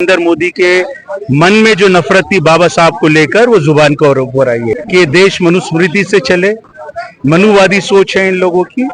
नरेंद्र मोदी के मन में जो नफरत थी बाबा साहब को लेकर, वो जुबान को ऊपर आई है कि देश मनुस्मृति से चले। मनुवादी सोच है इन लोगों की,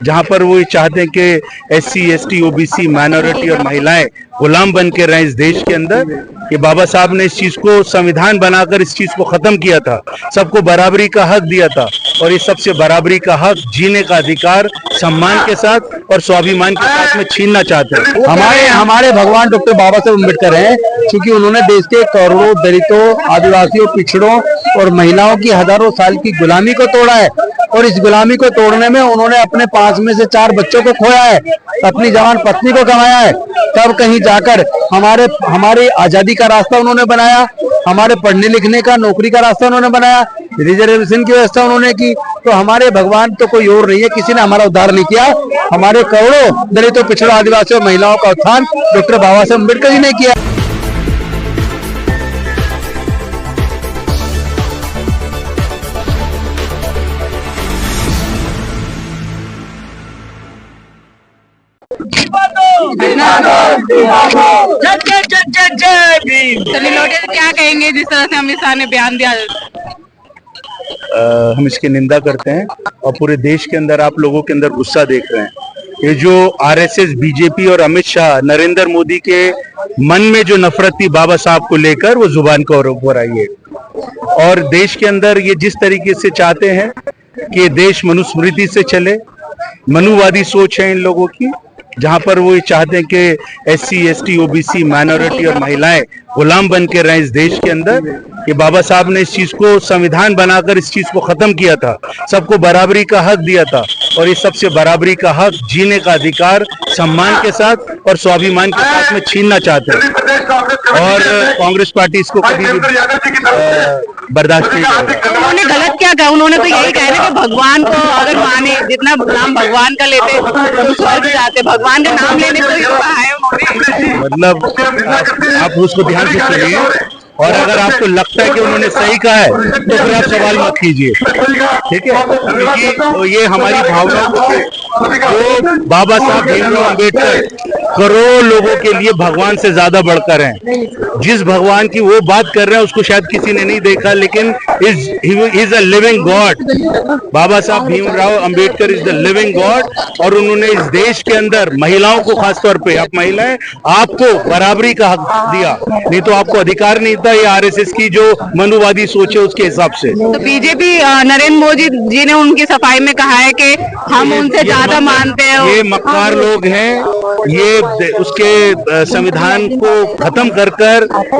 जहां पर वो ये चाहते हैं कि SC ST OBC माइनॉरिटी और महिलाएं गुलाम बन के रहें इस देश के अंदर। ये बाबा साहब ने इस चीज को संविधान बनाकर इस चीज को खत्म किया था, सबको बराबरी का हक दिया था, और ये सबसे बराबरी का हक, जीने का अधिकार सम्मान के साथ और स्वाभिमान के साथ में छीनना चाहते हैं। हमारे भगवान डॉक्टर बाबा साहब अम्बेडकर हैं, क्योंकि उन्होंने देश के करोड़ों दलितों, आदिवासियों, पिछड़ों और महिलाओं की हजारों साल की गुलामी को तोड़ा है। और इस गुलामी को तोड़ने में उन्होंने अपने 5 में से 4 बच्चों को खोया है, अपनी जवान पत्नी को गंवाया है। तब कहीं जाकर हमारी आजादी का रास्ता उन्होंने बनाया, हमारे पढ़ने लिखने का, नौकरी का रास्ता उन्होंने बनाया, रिजर्वेशन की व्यवस्था उन्होंने की। तो हमारे भगवान तो कोई और नहीं है, किसी ने हमारा उद्धार नहीं किया। हमारे करोड़ों दलितों, पिछड़ों, आदिवासियों, महिलाओं का उत्थान डॉक्टर बाबा साहब अम्बेडकर जी ने किया। क्या कहेंगे जिस तरह से अमित शाह ने बयान दिया? हम इसकी निंदा करते हैं और पूरे देश के अंदर आप लोगों के अंदर गुस्सा देख रहे हैं। ये जो RSS, BJP और अमित शाह, नरेंद्र मोदी के मन में जो नफरत थी बाबा साहब को लेकर, वो जुबान को ऊपर आई है। और देश के अंदर ये जिस तरीके से चाहते हैं कि देश मनुस्मृति से चले। मनुवादी सोच है इन लोगों की, जहां पर वो ये चाहते हैं कि SC ST OBC माइनॉरिटी और महिलाएं गुलाम बन के रहें इस देश के अंदर। ये बाबा साहब ने इस चीज को संविधान बनाकर इस चीज को खत्म किया था, सबको बराबरी का हक दिया था, और ये सबसे बराबरी का हक, जीने का अधिकार सम्मान के साथ और स्वाभिमान के साथ में छीनना चाहते हैं। और कांग्रेस पार्टी इसको कभी भी बर्दाश्त नहीं करेगी। उन्होंने गलत क्या कहा? उन्होंने तो यही कहा ना कि भगवान को अगर माने, जितना नाम भगवान का लेते तो स्वर्ग जाते। भगवान का नाम लेने को ही कहा है उन्होंने। मतलब आप उसको ध्यान से सुनिए, और अगर आपको लगता है कि उन्होंने सही कहा है तो फिर आप सवाल मत कीजिए, ठीक है? क्योंकि ये हमारी भावनाओं को, जो बाबा साहब भीमराव अम्बेडकर करोड़ों लोगों के लिए भगवान से ज्यादा बढ़कर हैं। जिस भगवान की वो बात कर रहे हैं उसको शायद किसी ने नहीं देखा, लेकिन is a living God. Baba Saheb Bhimrao Ambedkar is the living God, और उन्होंने इस देश के अंदर महिलाओं को, खासतौर पे आप महिलाएं, आपको बराबरी का हक दिया, नहीं तो आपको अधिकार नहीं था। ये RSS की जो मनुवादी सोच है उसके हिसाब से। तो BJP, नरेंद्र मोदी जी ने उनकी सफाई में कहा है कि हम उनसे ज्यादा मानते हैं। ये मक्कार लोग हैं, ये उसके संविधान को खत्म कर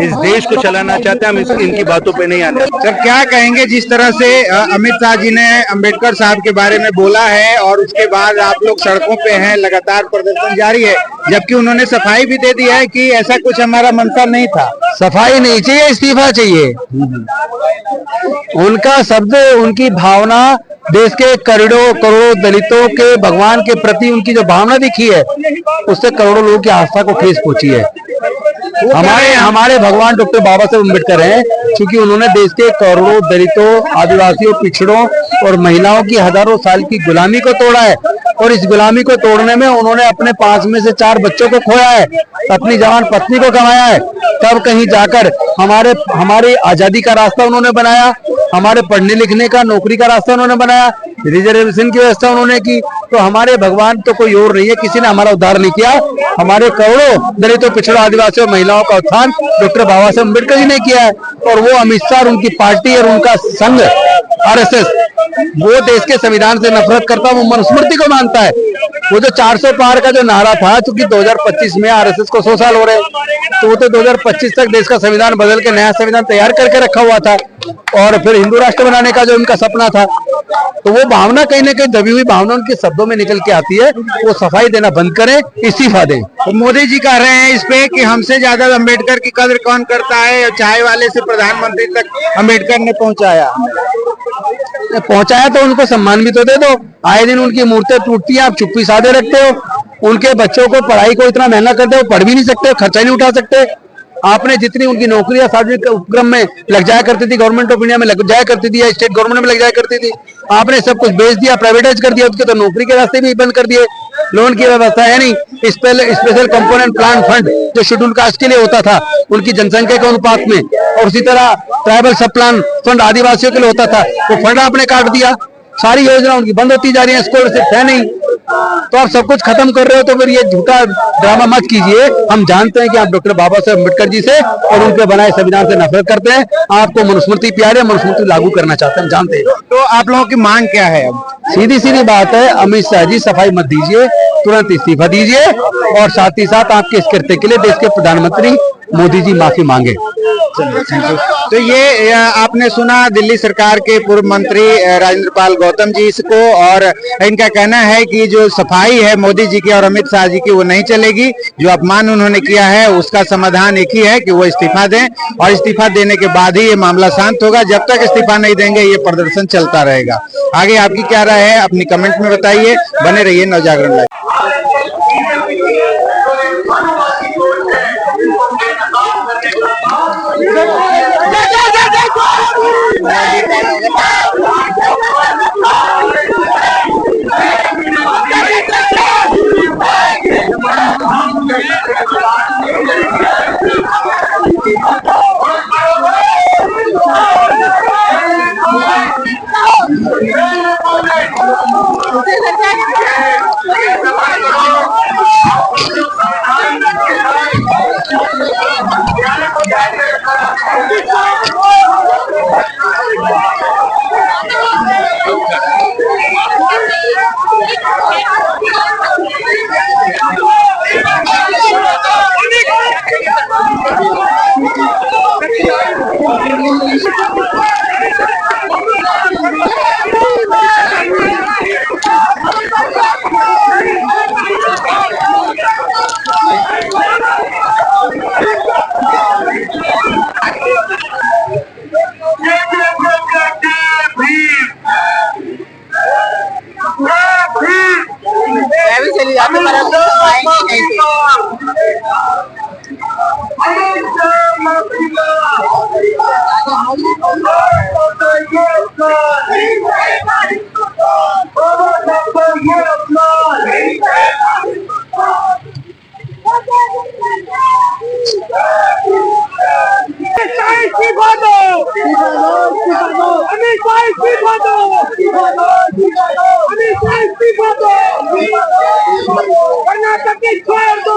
इस देश को चलाना चाहते हैं। हम इनकी बातों पे नहीं आने। सर, क्या कहेंगे जिस तरह से अमित शाह जी ने अम्बेडकर साहब के बारे में बोला है, और उसके बाद आप लोग सड़कों पे हैं, लगातार प्रदर्शन जारी है, जबकि उन्होंने सफाई भी दे दिया है कि ऐसा कुछ हमारा मंशा नहीं था। सफाई नहीं चाहिए, इस्तीफा चाहिए। उनका शब्द, उनकी भावना देश के करोड़ों दलितों के भगवान के प्रति उनकी जो भावना दिखी है, उससे करोड़ों लोगों की आस्था को ठेस पहुंची है। हमारे भगवान डॉक्टर बाबा साहब अम्बेडकर हैं, क्योंकि उन्होंने देश के करोड़ों दलितों, आदिवासियों, पिछड़ों और महिलाओं की हजारों साल की गुलामी को तोड़ा है। और इस गुलामी को तोड़ने में उन्होंने अपने 5 में से 4 बच्चों को खोया है, अपनी जवान पत्नी को गंवाया है। तब कहीं जाकर हमारी आजादी का रास्ता उन्होंने बनाया, हमारे पढ़ने लिखने का, नौकरी का रास्ता उन्होंने बनाया, रिजर्वेशन की व्यवस्था उन्होंने की। तो हमारे भगवान तो कोई और नहीं है, किसी ने हमारा उद्धार नहीं किया। हमारे करोड़ों दलितों, पिछड़ों, आदिवासियों, महिलाओं का उत्थान डॉक्टर बाबा साहब अम्बेडकर जी ने किया है। और वो अमित शाह, उनकी पार्टी और उनका संघ RSS, वो देश के संविधान से नफरत करता है, वो मनुस्मृति को मानता है। वो जो 400 पार का जो नारा था, क्योंकि 2025 में RSS को 100 साल हो रहे, तो वो तो 2025 तक देश का संविधान बदल के नया संविधान तैयार करके रखा हुआ था, और फिर हिंदू राष्ट्र बनाने का जो उनका सपना था। तो वो भावना कहीं ना कहीं दबी हुई भावना उनके शब्दों में निकल के आती है। वो सफाई देना बंद करें, इस्तीफा दें। तो मोदी जी कह रहे हैं इस पे कि हमसे ज्यादा अम्बेडकर की कद्र कौन करता है, चाय वाले से प्रधानमंत्री तक अम्बेडकर ने पहुंचाया। तो उनको सम्मान भी तो दे दो। आए दिन उनकी मूर्तें टूटती हैं, आप चुप्पी साधे रखते हो। उनके बच्चों को पढ़ाई को इतना महंगा करते हो, पढ़ भी नहीं सकते, खर्चा नहीं उठा सकते। आपने जितनी उनकी नौकरियां सार्वजनिक उपक्रम में लग जाया करती थी, गवर्नमेंट ऑफ इंडिया में लग जाया करती थी, या स्टेट गवर्नमेंट में लग जाया करती थी, आपने सब कुछ बेच दिया, प्राइवेटाइज कर दिया, उसके तो नौकरी के रास्ते भी बंद कर दिए। लोन की व्यवस्था है नहीं। स्पेशल कंपोनेंट प्लान फंड जो शेड्यूल कास्ट के लिए होता था उनकी जनसंख्या के अनुपात में, और उसी तरह ट्राइबल सब प्लान फंड आदिवासियों के लिए होता था, वो फंड आपने काट दिया। सारी योजना उनकी बंद होती जा रही है, स्कॉलरशिप है नहीं, तो आप सब कुछ खत्म कर रहे हो। तो फिर ये झूठा ड्रामा मत कीजिए। हम जानते हैं कि आप डॉक्टर बाबा साहेब अम्बेडकर जी से और उनके बनाए संविधान से नफरत करते हैं। आपको मनुस्मृति प्यार है, मनुस्मृति लागू करना चाहते हैं, हम जानते हैं। तो आप लोगों की मांग क्या है? अब सीधी सीधी बात है, अमित शाह जी सफाई मत दीजिए, तुरंत इस्तीफा दीजिए, और साथ ही साथ आपके इस कृत्य के लिए देश के प्रधानमंत्री मोदी जी माफी मांगे। तो ये आपने सुना दिल्ली सरकार के पूर्व मंत्री राजेंद्र पाल गौतम जी इसको, और इनका कहना है कि जो सफाई है मोदी जी की और अमित शाह जी की वो नहीं चलेगी। जो अपमान उन्होंने किया है उसका समाधान एक ही है कि वो इस्तीफा दें, और इस्तीफा देने के बाद ही ये मामला शांत होगा। जब तक इस्तीफा नहीं देंगे ये प्रदर्शन चलता रहेगा। आगे आपकी क्या राय है अपनी कमेंट में बताइए। बने रहिए नवजागरण लाइव। कर्नाटक छोड़ दो।